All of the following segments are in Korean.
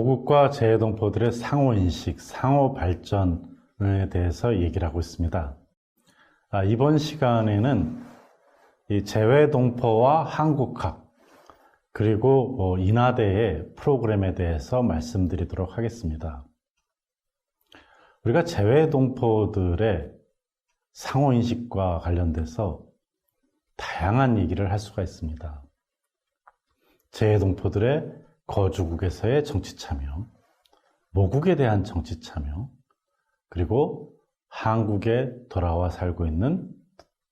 모국과 재외동포들의 상호인식, 상호발전에 대해서 얘기를 하고 있습니다. 이번 시간에는 이 재외동포와 한국학, 그리고 인하대의 프로그램에 대해서 말씀드리도록 하겠습니다. 우리가 재외동포들의 상호인식과 관련돼서 다양한 얘기를 할 수가 있습니다. 재외동포들의 거주국에서의 정치참여, 모국에 대한 정치참여, 그리고 한국에 돌아와 살고 있는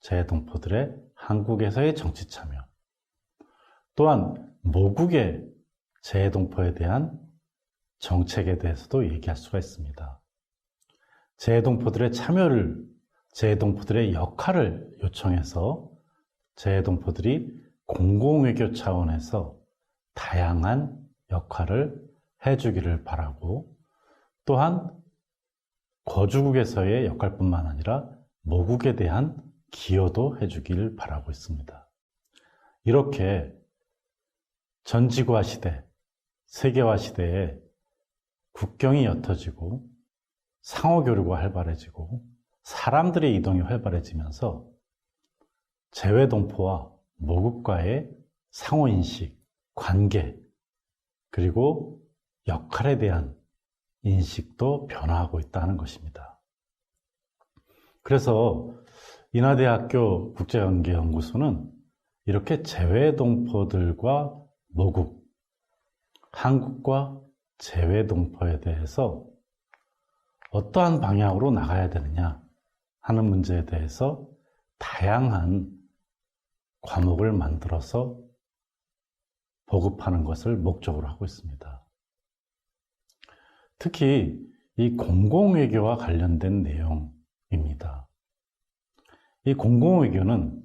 재외동포들의 한국에서의 정치참여, 또한 모국의 재외동포에 대한 정책에 대해서도 얘기할 수가 있습니다. 재외동포들의 참여를, 재외동포들의 역할을 요청해서 재외동포들이 공공외교 차원에서 다양한 역할을 해주기를 바라고, 또한 거주국에서의 역할뿐만 아니라 모국에 대한 기여도 해주길 바라고 있습니다. 이렇게 전지구화 시대, 세계화 시대에 국경이 옅어지고 상호교류가 활발해지고 사람들의 이동이 활발해지면서 재외동포와 모국과의 상호인식, 관계, 그리고 역할에 대한 인식도 변화하고 있다는 것입니다. 그래서 인하대학교 국제관계연구소는 이렇게 재외동포들과 모국, 한국과 재외동포에 대해서 어떠한 방향으로 나가야 되느냐 하는 문제에 대해서 다양한 과목을 만들어서 보급하는 것을 목적으로 하고 있습니다. 특히 이 공공외교와 관련된 내용입니다. 이 공공외교는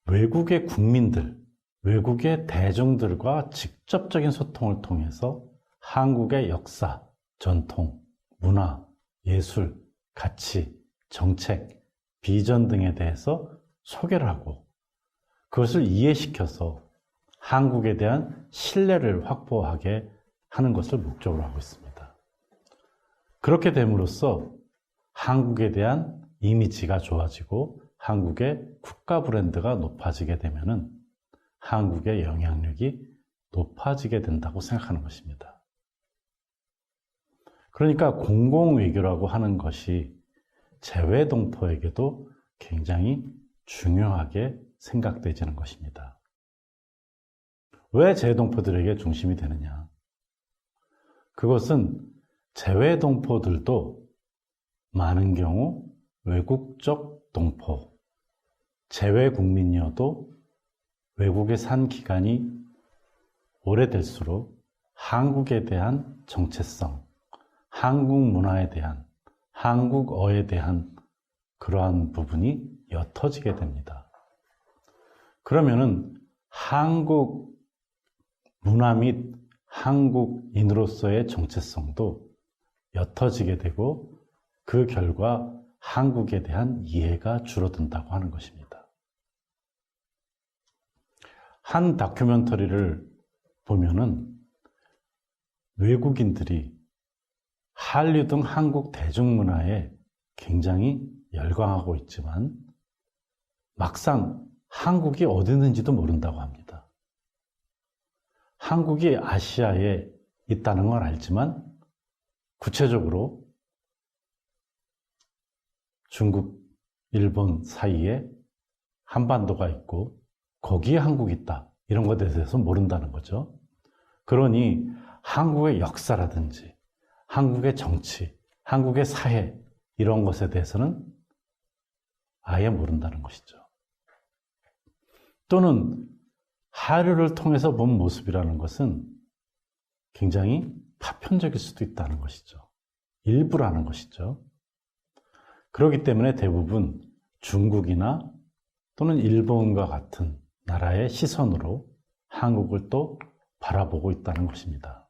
외국의 국민들, 외국의 대중들과 직접적인 소통을 통해서 한국의 역사, 전통, 문화, 예술, 가치, 정책, 비전 등에 대해서 소개를 하고 그것을 이해시켜서 한국에 대한 신뢰를 확보하게 하는 것을 목적으로 하고 있습니다. 그렇게 됨으로써 한국에 대한 이미지가 좋아지고 한국의 국가 브랜드가 높아지게 되면은 한국의 영향력이 높아지게 된다고 생각하는 것입니다. 그러니까 공공외교라고 하는 것이 재외동포에게도 굉장히 중요하게 생각되지는 것입니다. 왜 재외동포들에게 중심이 되느냐? 그것은 재외동포들도 많은 경우 외국적 동포, 재외국민이어도 외국에 산 기간이 오래될수록 한국에 대한 정체성, 한국 문화에 대한, 한국어에 대한 그러한 부분이 옅어지게 됩니다. 그러면은 한국 문화 및 한국인으로서의 정체성도 옅어지게 되고 그 결과 한국에 대한 이해가 줄어든다고 하는 것입니다. 한 다큐멘터리를 보면은 외국인들이 한류 등 한국 대중문화에 굉장히 열광하고 있지만 막상 한국이 어디 있는지도 모른다고 합니다. 한국이 아시아에 있다는 걸 알지만 구체적으로 중국, 일본 사이에 한반도가 있고 거기에 한국이 있다, 이런 것에 대해서 모른다는 거죠. 그러니 한국의 역사라든지 한국의 정치, 한국의 사회, 이런 것에 대해서는 아예 모른다는 것이죠. 또는 한류를 통해서 본 모습이라는 것은 굉장히 파편적일 수도 있다는 것이죠. 일부라는 것이죠. 그렇기 때문에 대부분 중국이나 또는 일본과 같은 나라의 시선으로 한국을 또 바라보고 있다는 것입니다.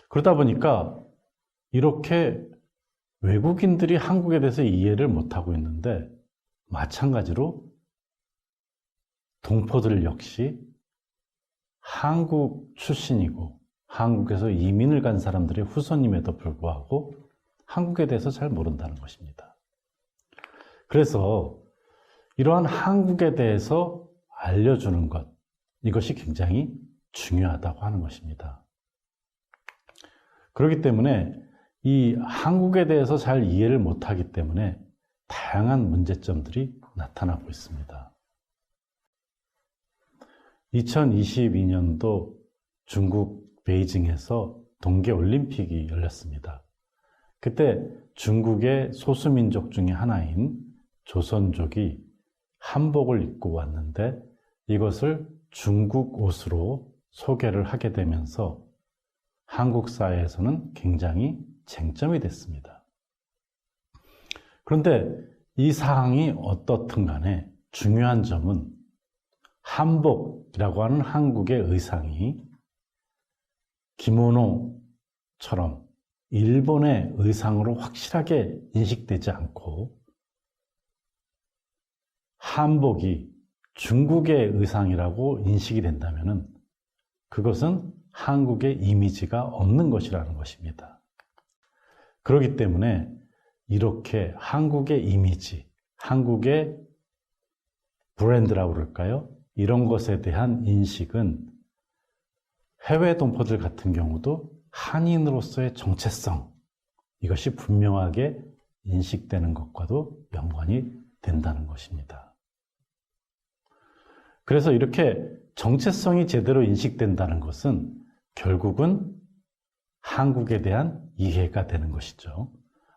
그러다 보니까 이렇게 외국인들이 한국에 대해서 이해를 못하고 있는데 마찬가지로 동포들 역시 한국 출신이고 한국에서 이민을 간 사람들의 후손임에도 불구하고 한국에 대해서 잘 모른다는 것입니다. 그래서 이러한 한국에 대해서 알려주는 것, 이것이 굉장히 중요하다고 하는 것입니다. 그렇기 때문에 이 한국에 대해서 잘 이해를 못하기 때문에 다양한 문제점들이 나타나고 있습니다. 2022년도 중국 베이징에서 동계올림픽이 열렸습니다. 그때 중국의 소수민족 중에 하나인 조선족이 한복을 입고 왔는데 이것을 중국 옷으로 소개를 하게 되면서 한국 사회에서는 굉장히 쟁점이 됐습니다. 그런데 이 사항이 어떻든 간에 중요한 점은 한복이라고 하는 한국의 의상이 기모노처럼 일본의 의상으로 확실하게 인식되지 않고 한복이 중국의 의상이라고 인식이 된다면 그것은 한국의 이미지가 없는 것이라는 것입니다. 그렇기 때문에 이렇게 한국의 이미지, 한국의 브랜드라고 그럴까요? 이런 것에 대한 인식은 해외 동포들 같은 경우도 한인으로서의 정체성, 이것이 분명하게 인식되는 것과도 연관이 된다는 것입니다. 그래서 이렇게 정체성이 제대로 인식된다는 것은 결국은 한국에 대한 이해가 되는 것이죠.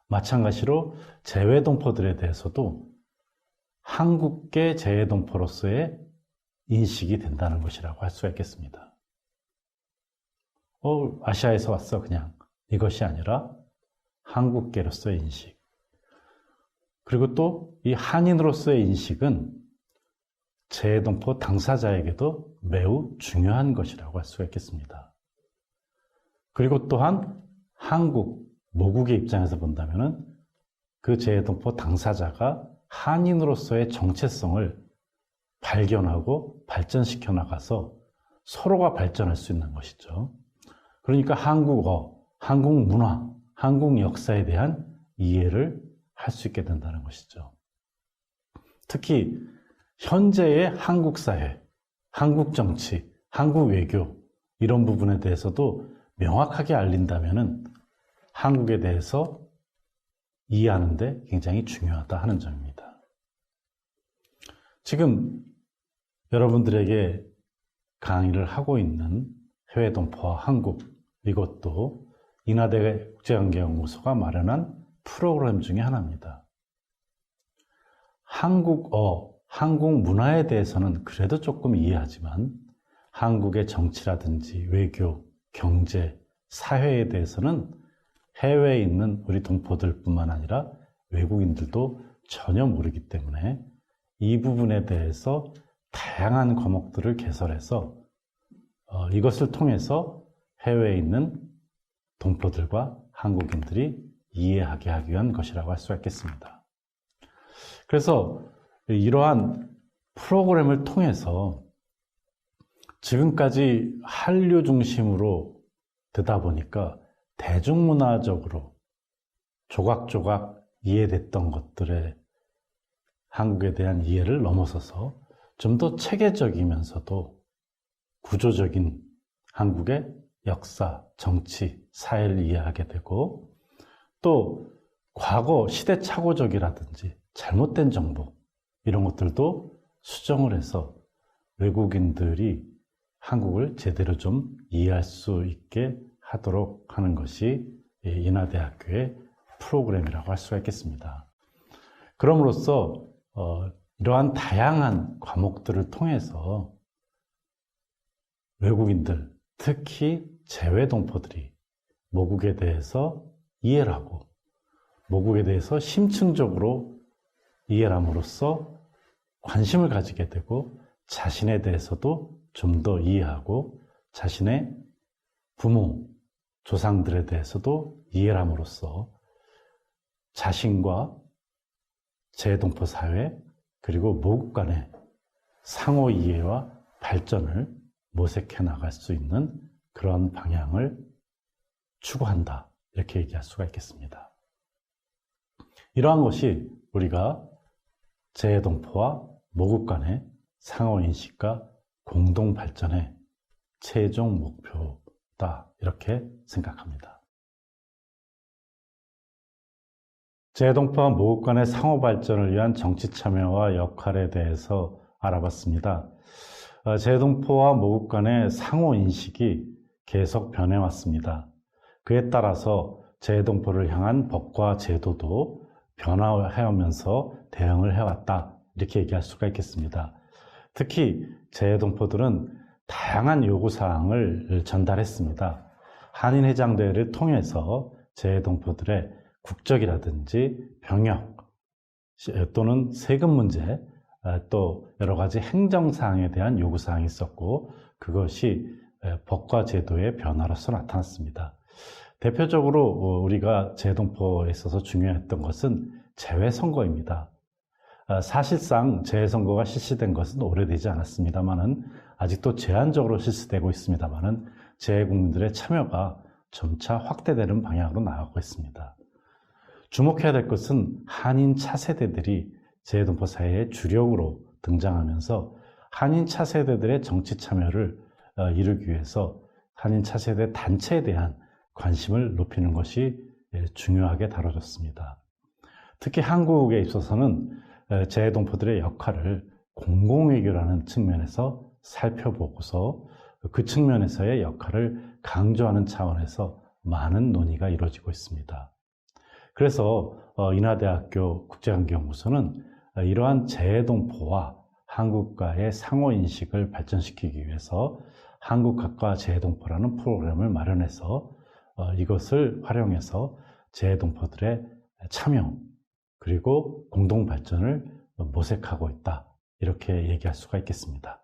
마찬가지로 재외동포들에 대해서도 한국계 재외동포로서의 인식이 된다는 것이라고 할 수가 있겠습니다. 아시아에서 왔어 그냥 이것이 아니라 한국계로서의 인식. 그리고 또 이 한인으로서의 인식은 재외동포 당사자에게도 매우 중요한 것이라고 할 수가 있겠습니다. 그리고 또한 한국, 모국의 입장에서 본다면 그 재외동포 당사자가 한인으로서의 정체성을 발견하고 발전시켜 나가서 서로가 발전할 수 있는 것이죠. 그러니까 한국어, 한국 문화, 한국 역사에 대한 이해를 할 수 있게 된다는 것이죠. 특히 현재의 한국 사회, 한국 정치, 한국 외교 이런 부분에 대해서도 명확하게 알린다면 한국에 대해서 이해하는 데 굉장히 중요하다 하는 점입니다. 지금 여러분들에게 강의를 하고 있는 해외 동포와 한국, 이것도 인하대 국제관계연구소가 마련한 프로그램 중에 하나입니다. 한국어, 한국 문화에 대해서는 그래도 조금 이해하지만 한국의 정치라든지 외교, 경제, 사회에 대해서는 해외에 있는 우리 동포들뿐만 아니라 외국인들도 전혀 모르기 때문에 이 부분에 대해서 다양한 과목들을 개설해서 이것을 통해서 해외에 있는 동포들과 한국인들이 이해하게 하기 위한 것이라고 할 수가 있겠습니다. 그래서 이러한 프로그램을 통해서 지금까지 한류 중심으로 되다 보니까 대중문화적으로 조각조각 이해됐던 것들의 한국에 대한 이해를 넘어서서 좀 더 체계적이면서도 구조적인 한국의 역사, 정치, 사회를 이해하게 되고 또 과거 시대착오적이라든지 잘못된 정보 이런 것들도 수정을 해서 외국인들이 한국을 제대로 좀 이해할 수 있게 하도록 하는 것이 인하대학교의 프로그램이라고 할 수가 있겠습니다. 그럼으로써 이러한 다양한 과목들을 통해서 외국인들, 특히 재외동포들이 모국에 대해서 이해를 하고 모국에 대해서 심층적으로 이해를 함으로써 관심을 가지게 되고 자신에 대해서도 좀 더 이해하고 자신의 부모, 조상들에 대해서도 이해를 함으로써 자신과 재외동포 사회 그리고 모국 간의 상호 이해와 발전을 모색해 나갈 수 있는 그런 방향을 추구한다. 이렇게 얘기할 수가 있겠습니다. 이러한 것이 우리가 재해동포와 모국 간의 상호인식과 공동발전의 최종 목표다. 이렇게 생각합니다. 재해동포와 모국 간의 상호발전을 위한 정치참여와 역할에 대해서 알아봤습니다. 재해동포와 모국 간의 상호인식이 계속 변해왔습니다. 그에 따라서 재해동포를 향한 법과 제도도 변화해오면서 대응을 해왔다. 이렇게 얘기할 수가 있겠습니다. 특히 재해동포들은 다양한 요구사항을 전달했습니다. 한인회장대회를 통해서 재해동포들의 국적이라든지 병역 또는 세금 문제 또 여러 가지 행정사항에 대한 요구사항이 있었고 그것이 법과 제도의 변화로서 나타났습니다. 대표적으로 우리가 재해동포에 있어서 중요했던 것은 재외선거입니다. 사실상 재해선거가 실시된 것은 오래되지 않았습니다만은 아직도 제한적으로 실시되고 있습니다만은 재해국민들의 참여가 점차 확대되는 방향으로 나아가고 있습니다. 주목해야 될 것은 한인 차세대들이 재해동포 사회의 주력으로 등장하면서 한인 차세대들의 정치 참여를 이루기 위해서 한인 차세대 단체에 대한 관심을 높이는 것이 중요하게 다뤄졌습니다. 특히 한국에 있어서는 재해동포들의 역할을 공공외교라는 측면에서 살펴보고서 그 측면에서의 역할을 강조하는 차원에서 많은 논의가 이루어지고 있습니다. 그래서 인하대학교 국제관계연구소는 이러한 재해동포와 한국과의 상호인식을 발전시키기 위해서 한국학과 재해동포라는 프로그램을 마련해서 이것을 활용해서 재해동포들의 참여 그리고 공동발전을 모색하고 있다. 이렇게 얘기할 수가 있겠습니다.